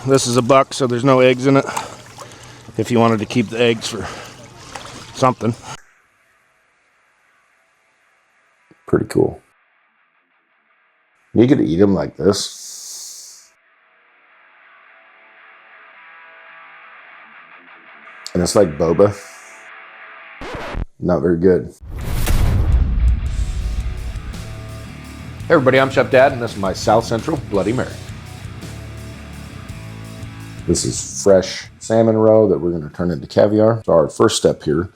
This is $1, so there's no eggs in it. If you wanted to keep the eggs for something. Pretty cool. You could eat them like this. And it's like boba. Not very good. Hey everybody, I'm Chef Dad, and this is my South Central Bloody Mary. This is fresh salmon roe that we're going to turn into caviar. So our first step here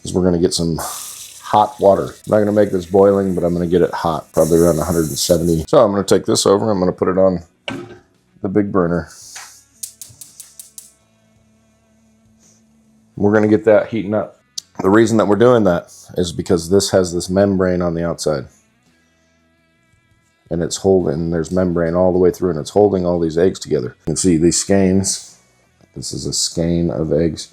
is we're going to get some hot water. I'm not going to make this boiling, but I'm going to get it hot, probably around 170. So I'm going to take this over. I'm going to put it on the big burner. We're going to get that heating up. The reason that we're doing that is because this has this membrane on the outside. And it's holding, there's membrane all the way through, and it's holding all these eggs together. You can see these skeins. This is a skein of eggs.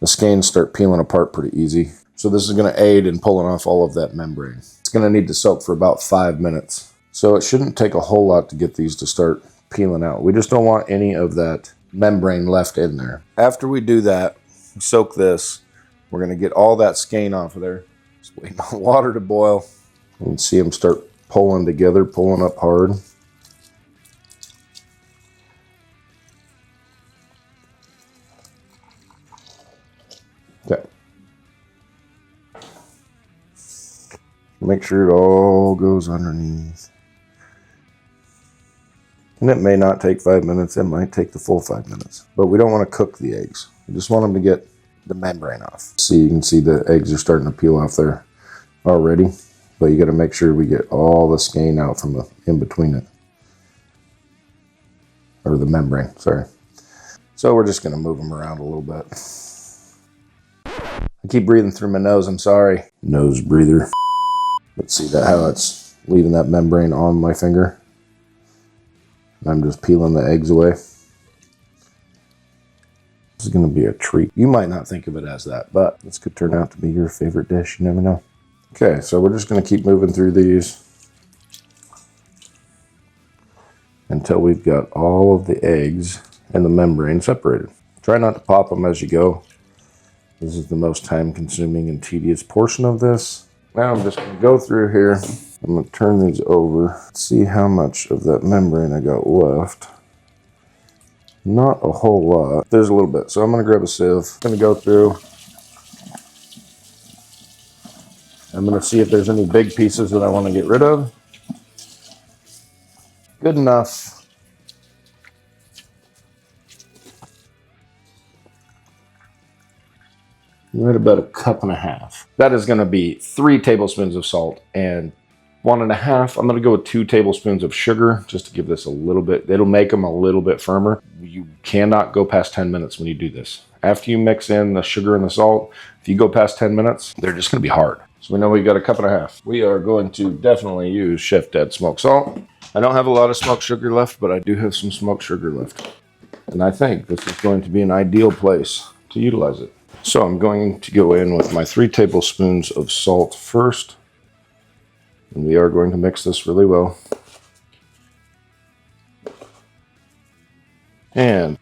The skeins start peeling apart pretty easy. So this is going to aid in pulling off all of that membrane. It's going to need to soak for about 5 minutes. So it shouldn't take a whole lot to get these to start peeling out. We just don't want any of that membrane left in there. After we do that, soak this, we're going to get all that skein off of there. Just waiting on water to boil. You can see them start pulling together, pulling up hard. Okay. Make sure it all goes underneath. And it may not take 5 minutes, it might take the full 5 minutes. But we don't want to cook the eggs. We just want them to get the membrane off. See, you can see the eggs are starting to peel off there already. But you got to make sure we get all the skein out from the in between it. Or the membrane, sorry. So we're just going to move them around a little bit. I keep breathing through my nose, I'm sorry. Nose breather. Let's see that how it's leaving that membrane on my finger. And I'm just peeling the eggs away. This is going to be a treat. You might not think of it as that, but this could turn out to be your favorite dish. You never know. Okay, so we're just going to keep moving through these until we've got all of the eggs and the membrane separated. Try not to pop them as you go. This is the most time-consuming and tedious portion of this. Now I'm just going to go through here. I'm going to turn these over, see how much of that membrane I got left. Not a whole lot. There's a little bit, so I'm going to grab a sieve. I'm going to go through. I'm going to see if there's any big pieces that I want to get rid of. Good enough. Right about 1.5 cups. That is going to be 3 tablespoons of salt and 1.5. I'm going to go with 2 tablespoons of sugar just to give this a little bit. It'll make them a little bit firmer. You cannot go past 10 minutes when you do this. After you mix in the sugar and the salt, if you go past 10 minutes, they're just going to be hard. So we know we got 1.5 cups. We are going to definitely use Chef Dad smoked salt. I don't have a lot of smoked sugar left, but I do have some smoked sugar left. And I think this is going to be an ideal place to utilize it. So I'm going to go in with my 3 tablespoons of salt first. And we are going to mix this really well. And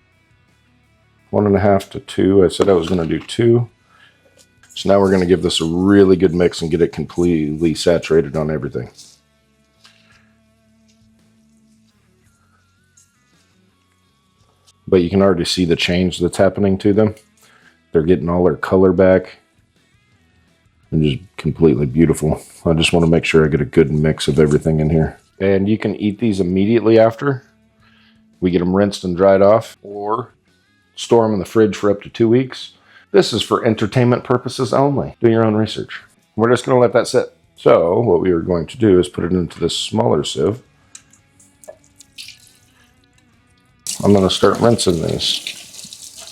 1.5 to 2. I said I was going to do 2. So now we're going to give this a really good mix and get it completely saturated on everything. But you can already see the change that's happening to them. They're getting all their color back. And just completely beautiful. I just want to make sure I get a good mix of everything in here. And you can eat these immediately after. We get them rinsed and dried off, or store them in the fridge for up to 2 weeks. This is for entertainment purposes only. Do your own research. We're just going to let that sit. So what we are going to do is put it into this smaller sieve. I'm going to start rinsing these.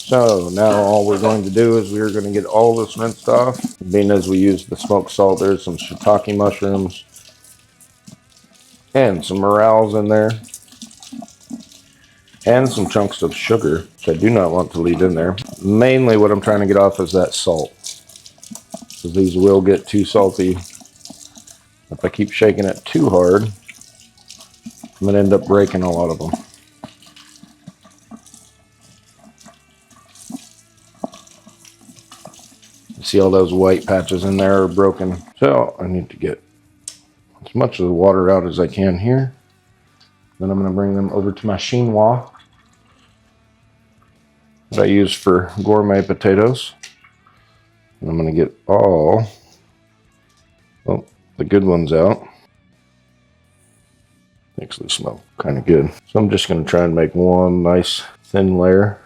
So now all we're going to do is we're going to get all this rinsed off. Being as we use the smoked salt, there's some shiitake mushrooms and some morels in there. And some chunks of sugar, which I do not want to leave in there. Mainly what I'm trying to get off is that salt. Because these will get too salty. If I keep shaking it too hard, I'm going to end up breaking a lot of them. See all those white patches in there are broken. So I need to get as much of the water out as I can here. Then I'm going to bring them over to my chinois that I use for gourmet potatoes. And I'm going to get all the good ones out. Actually smell kind of good. So I'm just going to try and make one nice thin layer.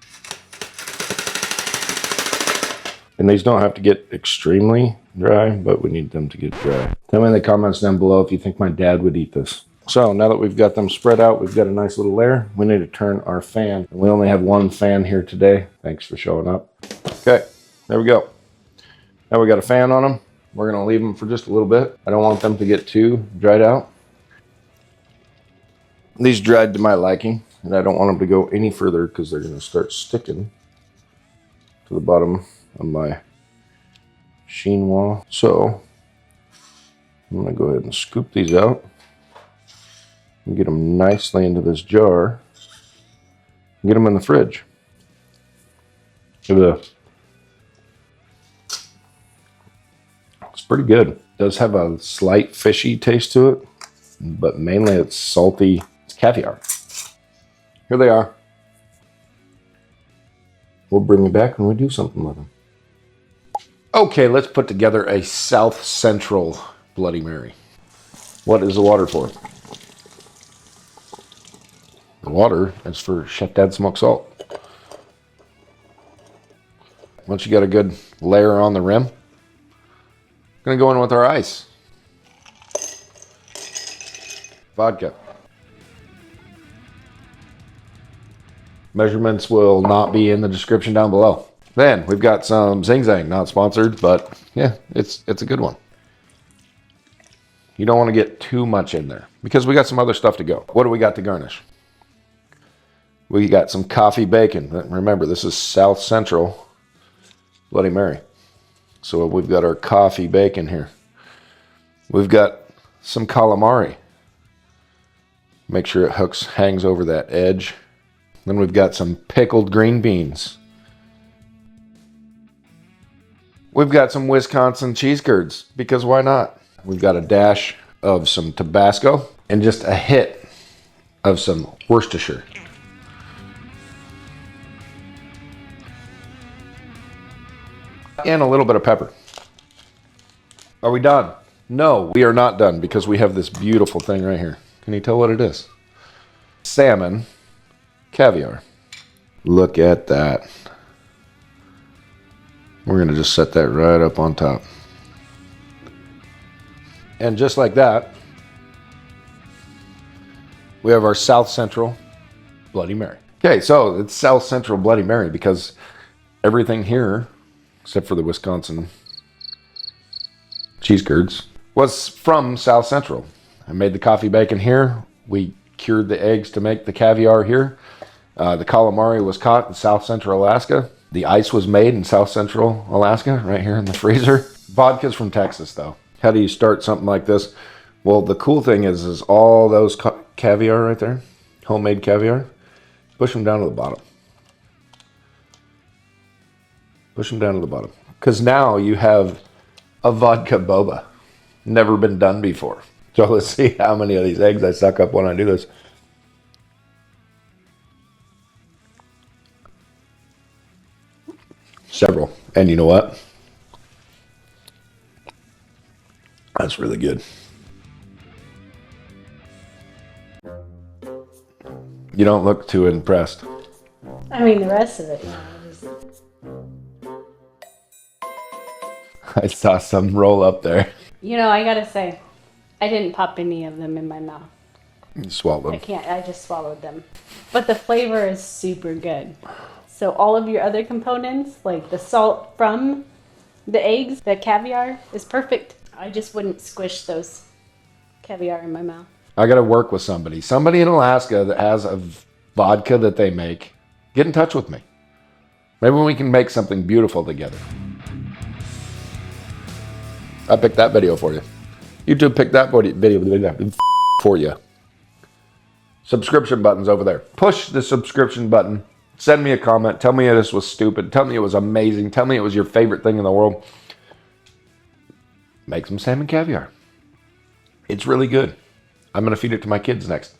And these don't have to get extremely dry, but we need them to get dry. Tell me in the comments down below if you think my dad would eat this. So now that we've got them spread out, we've got a nice little layer. We need to turn our fan. And we only have one fan here today. Thanks for showing up. Okay, there we go. Now we got a fan on them. We're gonna leave them for just a little bit. I don't want them to get too dried out. These dried to my liking, and I don't want them to go any further because they're gonna start sticking to the bottom of my chinois. So I'm gonna go ahead and scoop these out and get them nicely into this jar and get them in the fridge. Give it a, it's pretty good. It does have a slight fishy taste to it, but mainly it's salty. It's caviar. Here they are. We'll bring it back when we do something with them. Okay, let's put together a Southcentral Bloody Mary. What is the water for? The water is for Chef Dad smoked salt. Once you got a good layer on the rim, gonna go in with our ice. Vodka. Measurements will not be in the description down below. Then we've got some Zing Zang, not sponsored, but yeah, it's a good one. You don't want to get too much in there because we got some other stuff to go. What do we got to garnish? We got some coffee bacon. Remember, this is Southcentral Bloody Mary. So we've got our coffee bacon here. We've got some calamari. Make sure it hangs over that edge. Then we've got some pickled green beans. We've got some Wisconsin cheese curds, because why not? We've got a dash of some Tabasco and just a hit of some Worcestershire. And a little bit of pepper. Are we done? No, we are not done because we have this beautiful thing right here. Can you tell what it is? Salmon caviar. Look at that. We're going to just set that right up on top. And just like that, we have our Southcentral Bloody Mary. Okay, so it's Southcentral Bloody Mary because everything here, except for the Wisconsin cheese curds, was from Southcentral. I made the coffee bacon here. We cured the eggs to make the caviar here. The calamari was caught in Southcentral Alaska. The ice was made in Southcentral Alaska, right here in the freezer. Vodka's from Texas, though. How do you start something like this? Well, the cool thing is all those caviar right there, homemade caviar, push them down to the bottom. Push them down to the bottom. Because now you have a vodka boba. Never been done before. So let's see how many of these eggs I suck up when I do this. Several. And you know what? That's really good. You don't look too impressed. I mean, the rest of it. I saw some roll up there. You know, I gotta say, I didn't pop any of them in my mouth. You swallowed them. I can't, I just swallowed them. But the flavor is super good. So all of your other components, like the salt from the eggs, the caviar, is perfect. I just wouldn't squish those caviar in my mouth. I got to work with somebody. Somebody in Alaska that has a vodka that they make. Get in touch with me. Maybe we can make something beautiful together. I picked that video for you. YouTube picked that video for you. Subscription button's over there. Push the subscription button. Send me a comment. Tell me this was stupid. Tell me it was amazing. Tell me it was your favorite thing in the world. make some salmon caviar. It's really good. I'm going to feed it to my kids next.